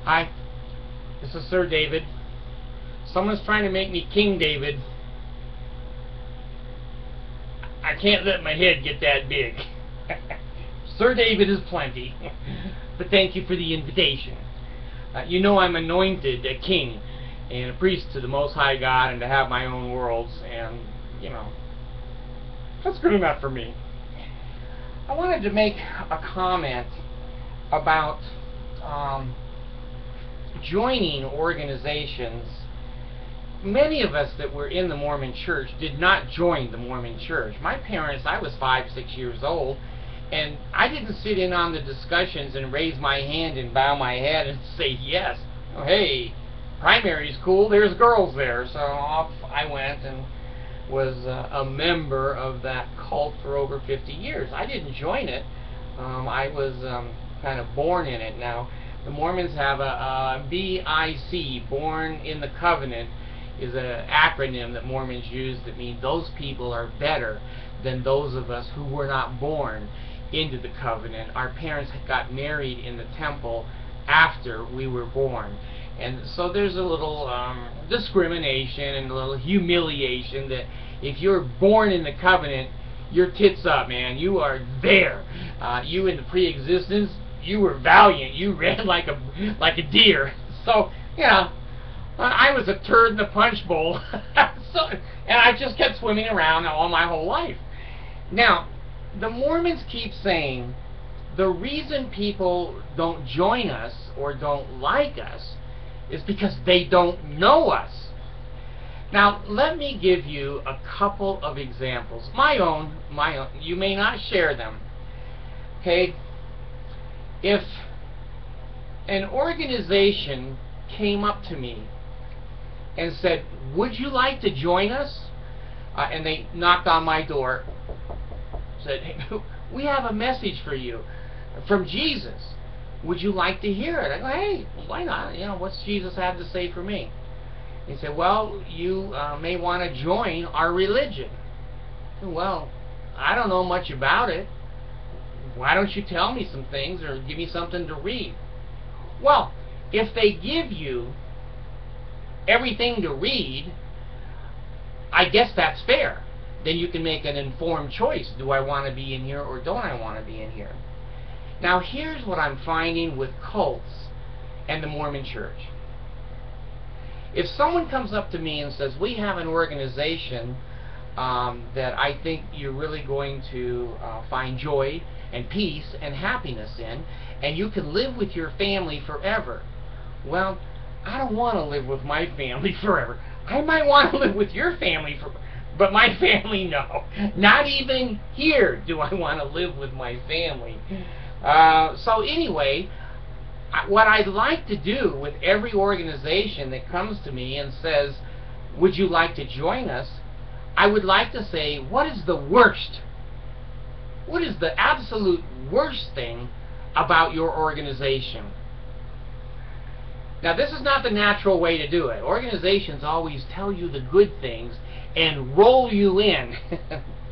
Hi, this is Sir David. Someone's trying to make me King David. I can't let my head get that big. Sir David is plenty. But thank you for the invitation. You know I'm anointed a king and a priest to the Most High God, and to have my own worlds, and, you know, that's good enough for me. I wanted to make a comment about joining organizations. Many of us that were in the Mormon Church did not join the Mormon Church. My parents, I was 5, 6 years old, and I didn't sit in on the discussions and raise my hand and bow my head and say yes. Oh, hey, primary's cool, there's girls there. So off I went and was a member of that cult for over 50 years. I didn't join it. I was kind of born in it. Now, the Mormons have a BIC, Born in the Covenant, is an acronym that Mormons use that means those people are better than those of us who were not born into the covenant. Our parents got married in the temple after we were born. And so there's a little discrimination and a little humiliation that if you're born in the covenant, your tits up, man. You are there. You in the pre-existence, you were valiant. You ran like a deer. So, you know, I was a turd in the punch bowl. And I just kept swimming around all my whole life. Now, the Mormons keep saying the reason people don't join us or don't like us is because they don't know us. Now, let me give you a couple of examples. My own. You may not share them. Okay? If an organization came up to me and said, would you like to join us? And they knocked on my door, said, hey, we have a message for you from Jesus. Would you like to hear it? I go, hey, why not? You know, what's Jesus have to say for me? He said, well, you may want to join our religion. Well, I don't know much about it. Why don't you tell me some things or give me something to read? Well, if they give you everything to read, I guess that's fair. Then you can make an informed choice. Do I want to be in here or don't I want to be in here? Now, here's what I'm finding with cults and the Mormon Church. If someone comes up to me and says, we have an organization that I think you're really going to find joy and peace and happiness in, and you can live with your family forever. Well, I don't want to live with my family forever. I might want to live with your family forever, but my family, no. Not even here do I want to live with my family. So anyway, what I'd like to do with every organization that comes to me and says, would you like to join us? I would like to say, what is the worst? What is the absolute worst thing about your organization? Now, this is not the natural way to do it. Organizations always tell you the good things and roll you in.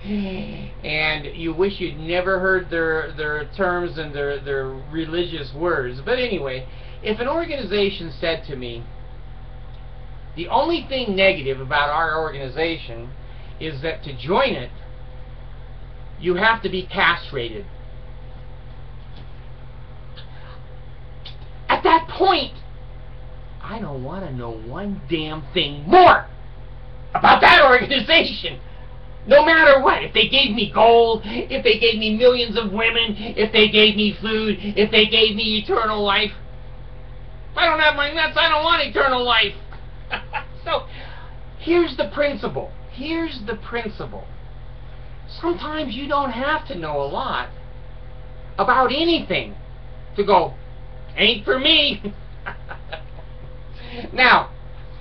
And you wish you'd never heard their terms and their religious words. But anyway, if an organization said to me, the only thing negative about our organization is that to join it, you have to be castrated. At that point, I don't want to know one damn thing more about that organization. No matter what. If they gave me gold, if they gave me millions of women, if they gave me food, if they gave me eternal life. If I don't have my nuts, I don't want eternal life. So, here's the principle. Here's the principle. Sometimes you don't have to know a lot about anything to go, ain't for me. Now,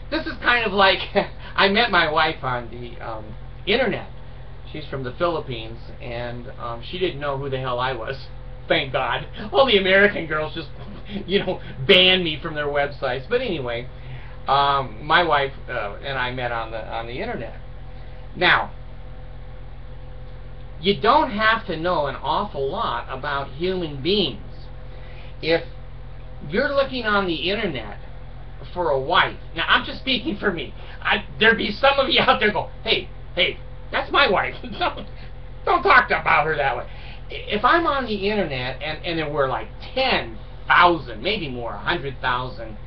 this is kind of like, I met my wife on the internet. She's from the Philippines, and she didn't know who the hell I was. Thank God. All the American girls just, you know, banned me from their websites. But anyway, my wife and I met on the internet. Now, you don't have to know an awful lot about human beings. If You're looking on the internet for a wife. Now, I'm just speaking for me. There'd be some of you out there go, hey, that's my wife. Don't talk about her that way. If I'm on the internet and there were like 10,000, maybe more, 100,000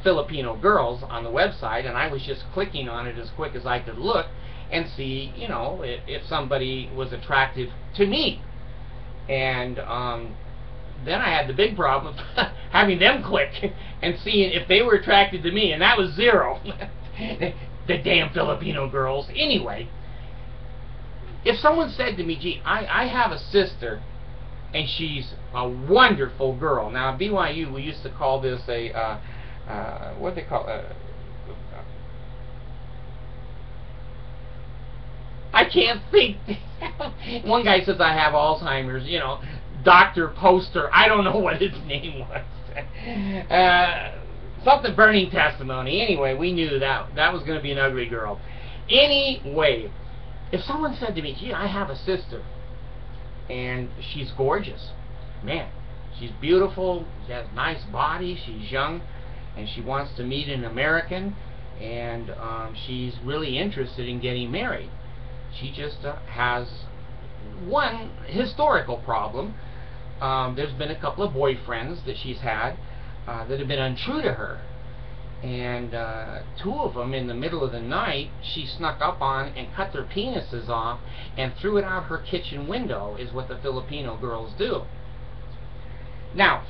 Filipino girls on the website, and I was just clicking on it as quick as I could look and see, you know, if somebody was attractive to me. And then I had the big problem of having them click and seeing if they were attracted to me, and that was zero. The damn Filipino girls. Anyway, if someone said to me, gee, I have a sister, and she's a wonderful girl. Now, at BYU, we used to call this a, what do they call it? I can't think. One guy says I have Alzheimer's, you know, Dr. Poster. I don't know what his name was. Something burning testimony. Anyway, we knew that was going to be an ugly girl. Anyway, if someone said to me, gee, I have a sister, and she's gorgeous, man, she's beautiful, she has a nice body, she's young, and she wants to meet an American, and she's really interested in getting married. She just has one historical problem. There's been a couple of boyfriends that she's had that have been untrue to her. And two of them, in the middle of the night, she snuck up on and cut their penises off and threw it out her kitchen window, is what the Filipino girls do. Now,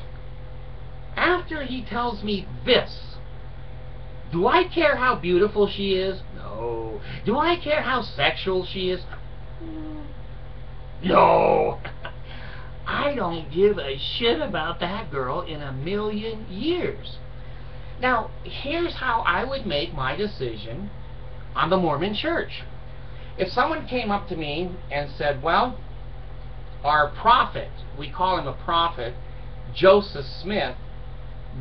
after he tells me this, do I care how beautiful she is? No. Do I care how sexual she is? No. I don't give a shit about that girl in a million years. Now, here's how I would make my decision on the Mormon Church. If someone came up to me and said, well, our prophet, we call him a prophet, Joseph Smith,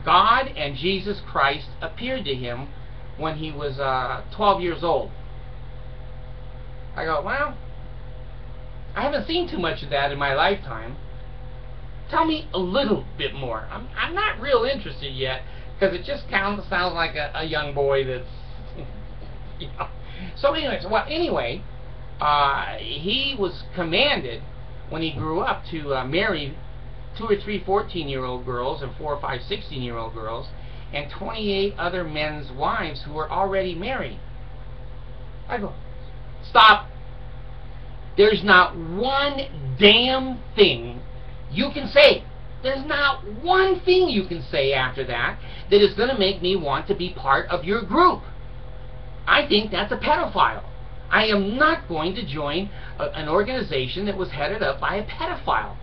God and Jesus Christ appeared to him when he was 12 years old. I go, well, I haven't seen too much of that in my lifetime. Tell me a little bit more. I'm not real interested yet, because it just sounds like a young boy that's, you know. So anyway, he was commanded when he grew up to marry 2 or 3 14-year-old girls and 4 or 5 16-year-old girls and 28 other men's wives who were already married. I go, stop. There's not one damn thing you can say. There's not one thing you can say after that that is going to make me want to be part of your group. I think that's a pedophile. I am not going to join an organization that was headed up by a pedophile.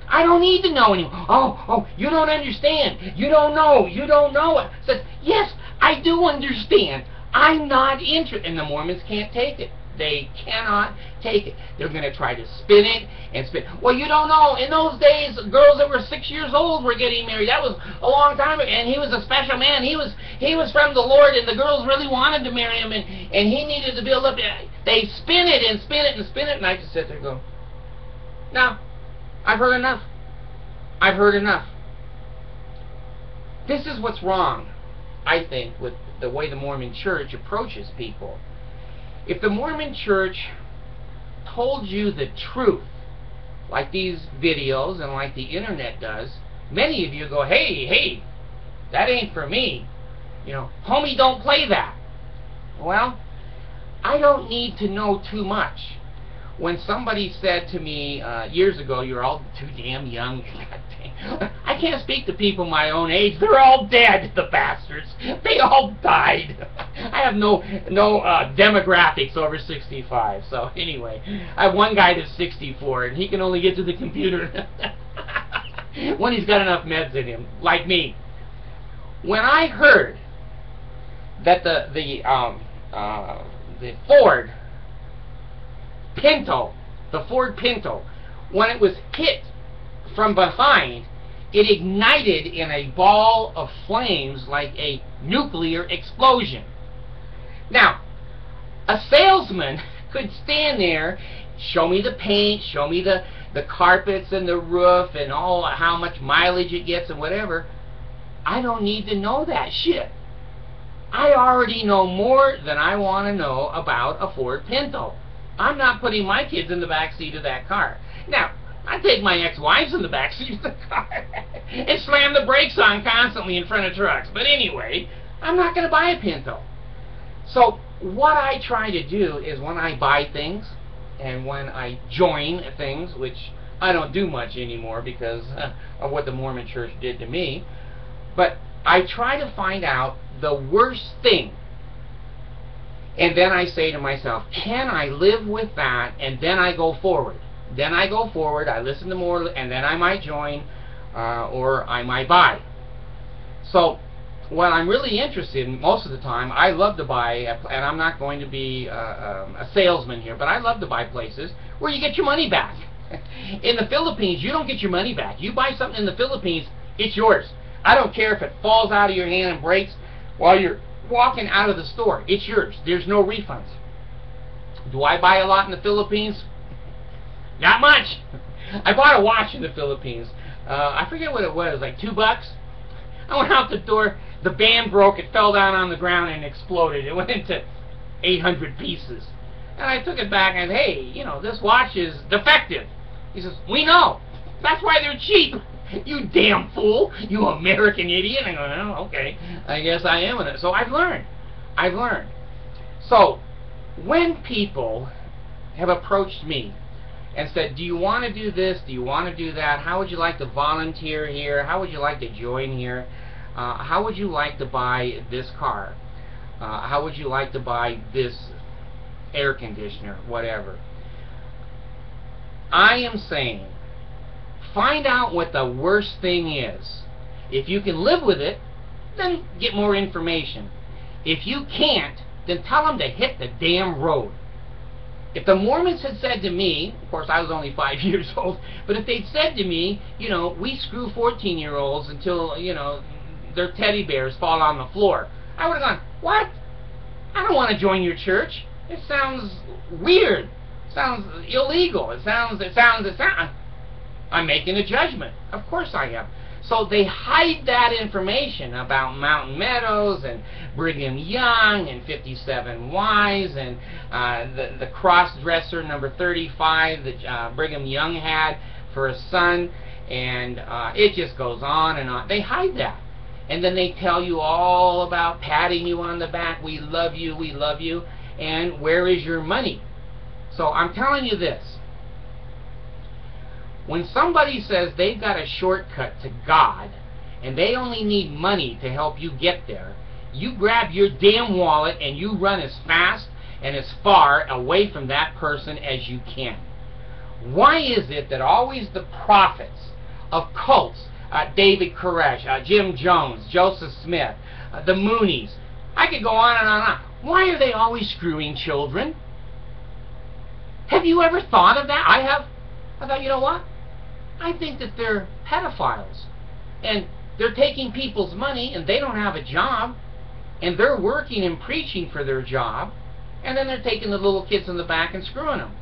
I don't need to know anymore. Oh, you don't understand. You don't know. You don't know it. Says, yes, I do understand. I'm not interested. And the Mormons can't take it. They cannot take it. They're going to try to spin it and spin. Well, you don't know. In those days, girls that were 6 years old were getting married. That was a long time ago. And he was a special man. He was from the Lord, and the girls really wanted to marry him, and he needed to build up. They spin it and spin it and spin it, and I just sit there and go, no, I've heard enough. I've heard enough. This is what's wrong, I think, with the way the Mormon Church approaches people. If the Mormon Church told you the truth, like these videos and like the internet does, many of you go, hey, that ain't for me. You know, homie, don't play that. Well, I don't need to know too much. When somebody said to me years ago, you're all too damn young. I can't speak to people my own age. They're all dead, the bastards. They all died. I have no demographics over 65. So anyway, I have one guy that's 64, and he can only get to the computer when he's got enough meds in him, like me. When I heard that the Ford Pinto, when it was hit from behind, it ignited in a ball of flames like a nuclear explosion. Now, a salesman could stand there, show me the paint, show me the carpets and the roof and all how much mileage it gets and whatever, I don't need to know that shit. I already know more than I want to know about a Ford Pinto. I'm not putting my kids in the back seat of that car. Now, I take my ex-wives in the back seat of the car and slam the brakes on constantly in front of trucks. But anyway, I'm not going to buy a Pinto. So what I try to do is when I buy things and when I join things, which I don't do much anymore because of what the Mormon Church did to me, but I try to find out the worst thing. And then I say to myself, can I live with that? And then I go forward. Then I go forward, I listen to more, and then I might join, or I might buy. So, what I'm really interested in, most of the time, I love to buy, and I'm not going to be a salesman here, but I love to buy places where you get your money back. In the Philippines, you don't get your money back. You buy something in the Philippines, it's yours. I don't care if it falls out of your hand and breaks while you're walking out of the store. It's yours. There's no refunds. Do I buy a lot in the Philippines? Not much. I bought a watch in the Philippines. I forget what it was, like $2. I went out the door, the band broke, it fell down on the ground and exploded. It went into 800 pieces. And I took it back and, hey, you know, this watch is defective. He says, we know. That's why they're cheap. You damn fool. You American idiot. I go, oh, okay. I guess I am in it. So I've learned. I've learned. So when people have approached me and said, do you want to do this? Do you want to do that? How would you like to volunteer here? How would you like to join here? How would you like to buy this car? How would you like to buy this air conditioner? Whatever. I am saying, find out what the worst thing is. If you can live with it, then get more information. If you can't, then tell them to hit the damn road. If the Mormons had said to me, of course I was only 5 years old, but if they'd said to me, you know, we screw 14-year-olds until, you know, their teddy bears fall on the floor, I would have gone, what? I don't want to join your church. It sounds weird. It sounds illegal. It sounds. I'm making a judgment. Of course I am. So they hide that information about Mountain Meadows and Brigham Young and 57 Wise and the cross-dresser number 35 that Brigham Young had for a son, and it just goes on and on. They hide that. And then they tell you all about patting you on the back, we love you, and where is your money? So I'm telling you this. When somebody says they've got a shortcut to God and they only need money to help you get there, you grab your damn wallet and you run as fast and as far away from that person as you can. Why is it that always the prophets of cults, David Koresh, Jim Jones, Joseph Smith, the Moonies, I could go on and on and on. Why are they always screwing children? Have you ever thought of that? I have. I thought, you know what? I think that they're pedophiles. And they're taking people's money and they don't have a job. And they're working and preaching for their job. And then they're taking the little kids in the back and screwing them.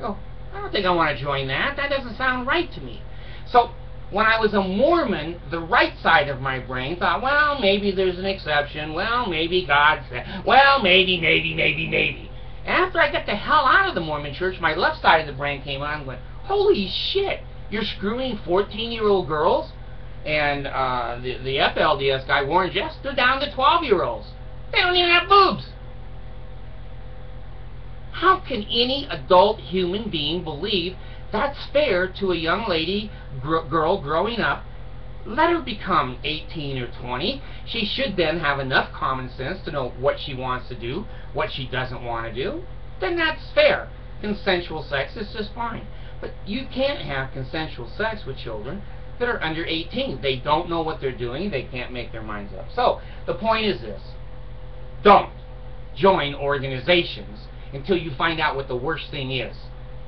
Oh, I don't think I want to join that. That doesn't sound right to me. So when I was a Mormon, the right side of my brain thought, well, maybe there's an exception. Well, maybe God said. Well, maybe. After I got the hell out of the Mormon church, my left side of the brain came on and went, holy shit, you're screwing 14-year-old girls? And the FLDS guy, Warren Jeffs, they're down to 12-year-olds. They don't even have boobs. How can any adult human being believe that's fair to a young lady, girl growing up? Let her become 18 or 20. She should then have enough common sense to know what she wants to do, what she doesn't want to do. Then that's fair. Consensual sex is just fine. But you can't have consensual sex with children that are under 18. They don't know what they're doing. They can't make their minds up. So the point is this. Don't join organizations until you find out what the worst thing is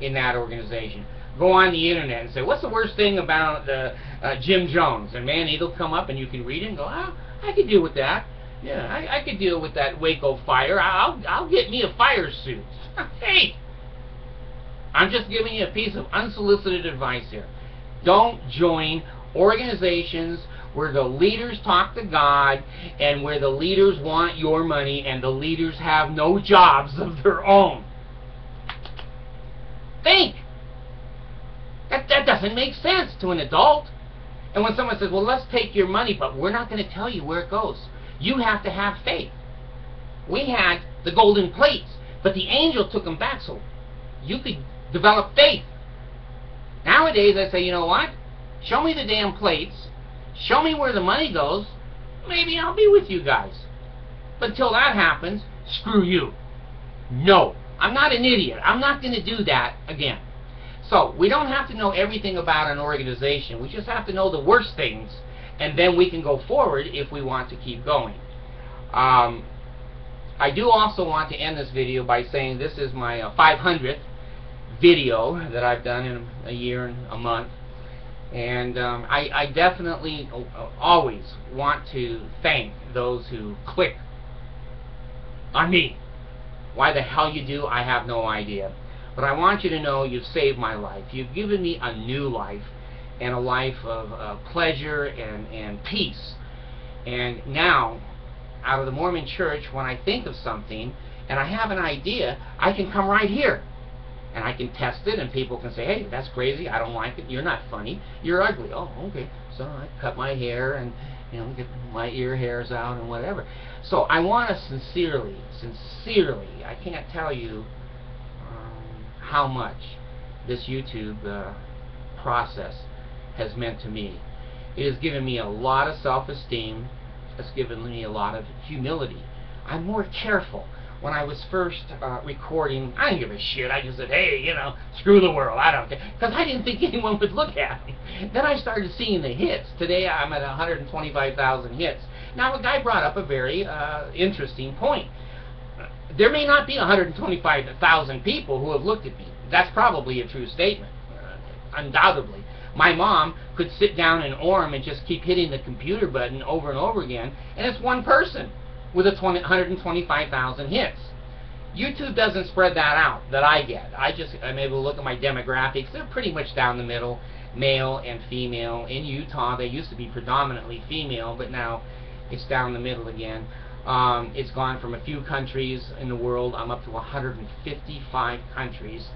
in that organization. Go on the internet and say, what's the worst thing about Jim Jones? And man, it'll come up and you can read it and go, oh, I could deal with that. Yeah, I could deal with that Waco fire. I'll get me a fire suit. Hey! I'm just giving you a piece of unsolicited advice here. Don't join organizations where the leaders talk to God, and where the leaders want your money, and the leaders have no jobs of their own. Think! That doesn't make sense to an adult. And when someone says, well, let's take your money, but we're not going to tell you where it goes. You have to have faith. We had the golden plates, but the angel took them back so you could develop faith. Nowadays, I say, you know what? Show me the damn plates. Show me where the money goes. Maybe I'll be with you guys. But until that happens, screw you. No. I'm not an idiot. I'm not going to do that again. So, we don't have to know everything about an organization. We just have to know the worst things, and then we can go forward if we want to keep going. I do also want to end this video by saying this is my 500th video that I've done in a year and a month. And I definitely always want to thank those who click on me. Why the hell you do, I have no idea. But I want you to know you've saved my life. You've given me a new life, and a life of pleasure and peace. And now, out of the Mormon Church, when I think of something and I have an idea, I can come right here. And I can test it, and people can say, hey, that's crazy, I don't like it, you're not funny, you're ugly. Oh, okay. So I cut my hair and, you know, get my ear hairs out and whatever. So I want to sincerely, I can't tell you how much this YouTube process has meant to me. It has given me a lot of self-esteem. It's given me a lot of humility. I'm more careful. When I was first recording, I didn't give a shit. I just said, hey, you know, screw the world. I don't care. Because I didn't think anyone would look at me. Then I started seeing the hits. Today I'm at 125,000 hits. Now, a guy brought up a very interesting point. There may not be 125,000 people who have looked at me. That's probably a true statement, undoubtedly. My mom could sit down in Orem and just keep hitting the computer button over and over again, and it's one person with 125,000 hits. YouTube doesn't spread that out that I get. I'm able to look at my demographics. They're pretty much down the middle, male and female. In Utah, they used to be predominantly female, but now it's down the middle again. It's gone from a few countries in the world. I'm up to 155 countries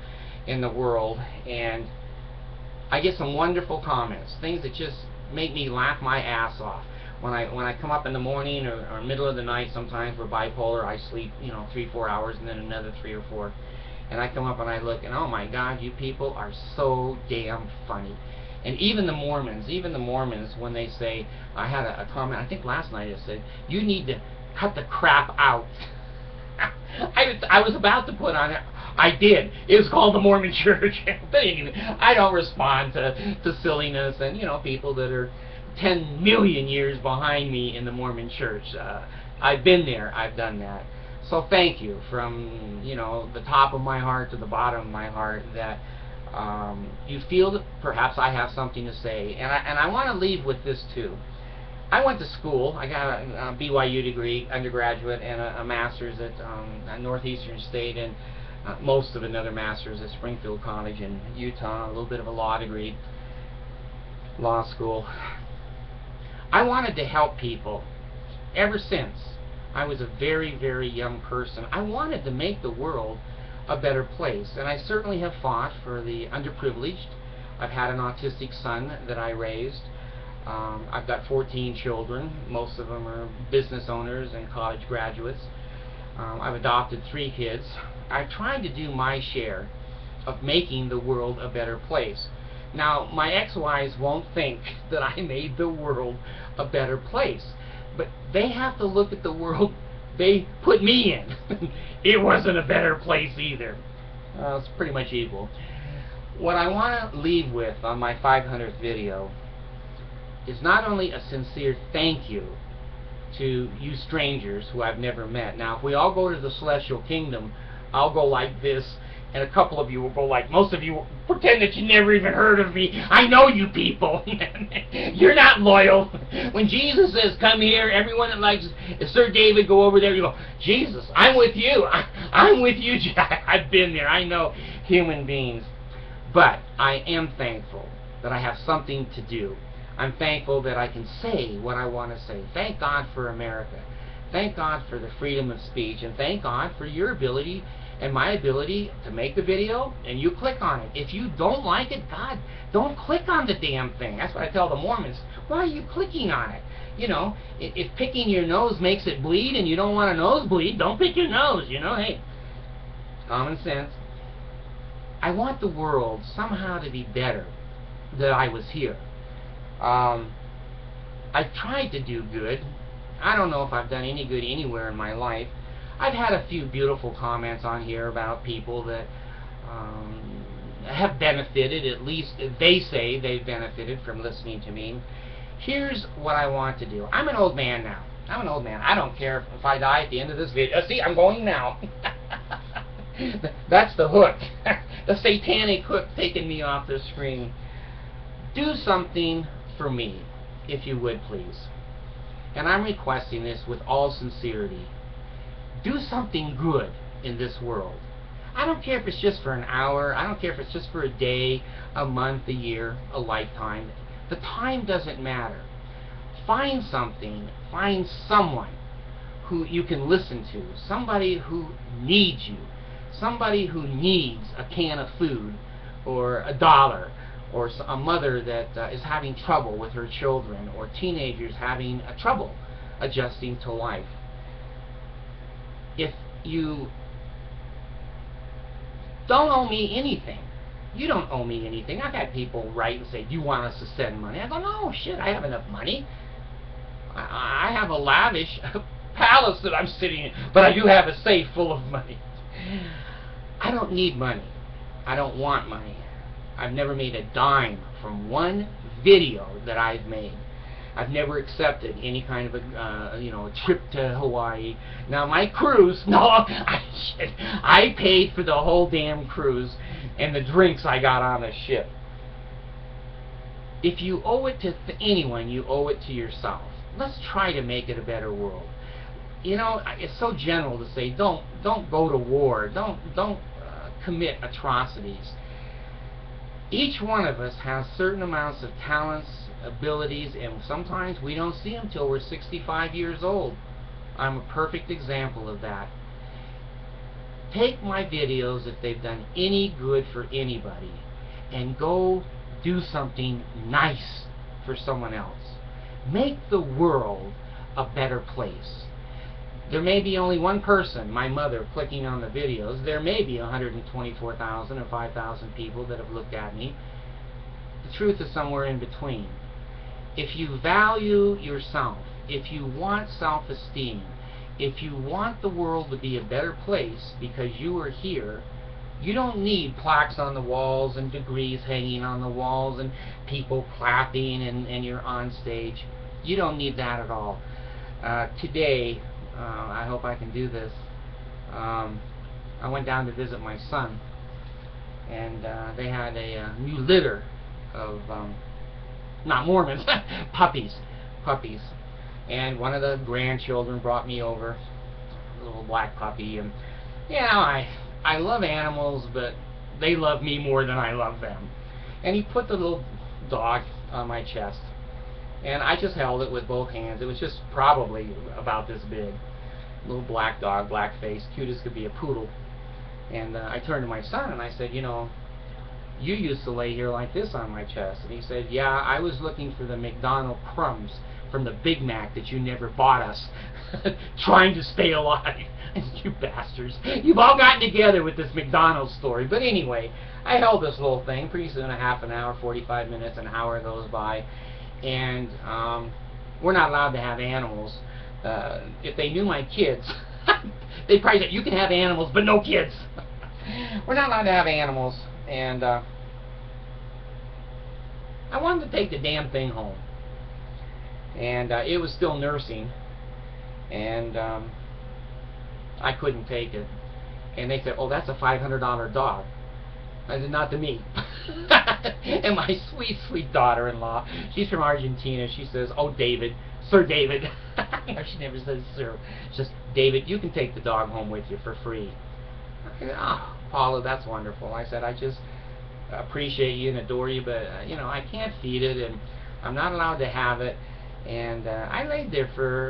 in the world, and I get some wonderful comments, things that just make me laugh my ass off. When I come up in the morning or middle of the night, sometimes we're bipolar, I sleep, you know, 3-4 hours and then another 3 or 4. And I come up and I look and, oh my God, you people are so damn funny. And even the Mormons, when they say, I had a comment, I think last night, it said, you need to cut the crap out. I was about to put on it. I did. It was called the Mormon Church. But anyway, I don't respond to silliness and, you know, people that are 10 million years behind me in the Mormon Church. I've been there. I've done that. So thank you from, you know, the top of my heart to the bottom of my heart that you feel that perhaps I have something to say. And I want to leave with this too. I went to school. I got a BYU degree, undergraduate, and a master's at Northeastern State, and most of another master's at Springfield College in Utah, a little bit of a law degree, law school. I wanted to help people ever since I was a very, very young person. I wanted to make the world a better place, and I certainly have fought for the underprivileged. I've had an autistic son that I raised. I've got 14 children. Most of them are business owners and college graduates. I've adopted 3 kids. I've tried to do my share of making the world a better place. Now, my ex-wives won't think that I made the world a better place, but they have to look at the world they put me in. It wasn't a better place either. It's pretty much equal. What I want to leave with on my 500th video is not only a sincere thank you to you strangers who I've never met. Now, if we all go to the celestial kingdom, I'll go like this, and a couple of you will go like, most of you will pretend that you never even heard of me. I know you people. You're not loyal. When Jesus says, come here, everyone that likes Sir David, go over there. You go, Jesus, I'm with you. I'm with you. I've been there. I know human beings. But I am thankful that I have something to do. I'm thankful that I can say what I want to say. Thank God for America. Thank God for the freedom of speech, and thank God for your ability and my ability to make the video and you click on it. If you don't like it, God, don't click on the damn thing. That's what I tell the Mormons. Why are you clicking on it? You know, if picking your nose makes it bleed and you don't want a nosebleed, don't pick your nose, you know. Hey, common sense. I want the world somehow to be better that I was here. I've tried to do good. I don't know if I've done any good anywhere in my life. I've had a few beautiful comments on here about people that have benefited, at least they say they've benefited from listening to me. Here's what I want to do. I'm an old man now. I'm an old man. I don't care if I die at the end of this video. See, I'm going now. That's the hook. The satanic hook taking me off the screen. Do something for me, if you would, please. And I'm requesting this with all sincerity. Do something good in this world. I don't care if it's just for an hour. I don't care if it's just for a day, a month, a year, a lifetime. The time doesn't matter. Find something, find someone who you can listen to, somebody who needs you, somebody who needs a can of food or $1, or a mother that is having trouble with her children, or teenagers having trouble adjusting to life. If you don't owe me anything, you don't owe me anything. I've had people write and say, do you want us to send money? I go, no, shit, I have enough money. I have a lavish palace that I'm sitting in, but I do have a safe full of money. I don't need money. I don't want money. I've never made a dime from one video that I've made. I've never accepted any kind of a trip to Hawaii. Now my cruise, I paid for the whole damn cruise and the drinks I got on the ship. If you owe it to anyone, you owe it to yourself. Let's try to make it a better world. You know, it's so general to say don't go to war, don't commit atrocities. Each one of us has certain amounts of talents, abilities, and sometimes we don't see them till we're 65 years old. I'm a perfect example of that. Take my videos, if they've done any good for anybody, and go do something nice for someone else. Make the world a better place. There may be only one person, my mother, clicking on the videos. There may be 124,000 or 5,000 people that have looked at me. The truth is somewhere in between. If you value yourself, if you want self-esteem, if you want the world to be a better place because you are here, you don't need plaques on the walls and degrees hanging on the walls and people clapping and you're on stage. You don't need that at all. Today, I hope I can do this. I went down to visit my son, and they had a new litter of not Mormons, puppies. And one of the grandchildren brought me over, a little black puppy, and you know, I love animals, but they love me more than I love them. And he put the little dog on my chest, and I just held it with both hands. It was just probably about this big. Little black dog, black face, cute as could be, a poodle. And I turned to my son and I said, you know, you used to lay here like this on my chest. And he said, yeah, I was looking for the McDonald's crumbs from the Big Mac that you never bought us, trying to stay alive. You bastards. You've all gotten together with this McDonald's story. But anyway, I held this little thing. Pretty soon, a half an hour, 45 minutes, an hour goes by. And we're not allowed to have animals. If they knew my kids, they'd probably say, you can have animals, but no kids. We're not allowed to have animals. And I wanted to take the damn thing home. And it was still nursing. And I couldn't take it. And they said, oh, that's a $500 dog. I said, not to me. And my sweet, sweet daughter-in-law, she's from Argentina, she says, oh, David, Sir David. She never says sir. It's just, David, you can take the dog home with you for free. I said, oh, Paula, that's wonderful. I said, I just appreciate you and adore you, but, you know, I can't feed it. And I'm not allowed to have it. And I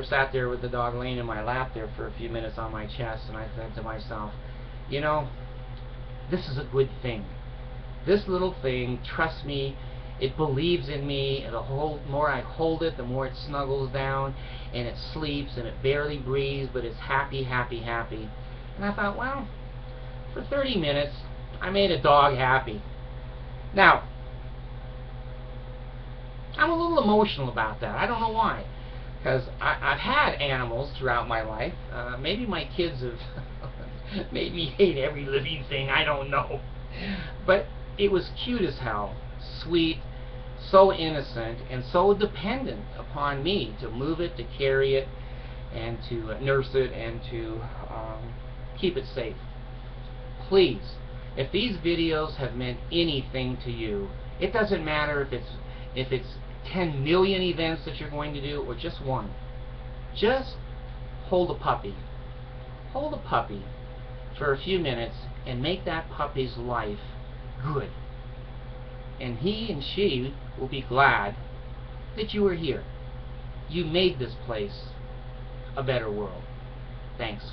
sat there with the dog laying in my lap there for a few minutes on my chest, and I said to myself, you know, this is a good thing. This little thing, trust me, it believes in me. The more I hold it, the more it snuggles down, and it sleeps, and it barely breathes, but it's happy, happy, happy. And I thought, well, for 30 minutes, I made a dog happy. Now, I'm a little emotional about that. I don't know why. Because I've had animals throughout my life. Maybe my kids have made me hate every living thing. I don't know. But it was cute as hell. Sweet. So innocent. And so dependent upon me to move it, to carry it, and to nurse it, and to keep it safe. Please, if these videos have meant anything to you, it doesn't matter if it's 10 million events that you're going to do or just one. Just hold a puppy. Hold a puppy for a few minutes and make that puppy's life good. And he and she will be glad that you were here. You made this place a better world. Thanks.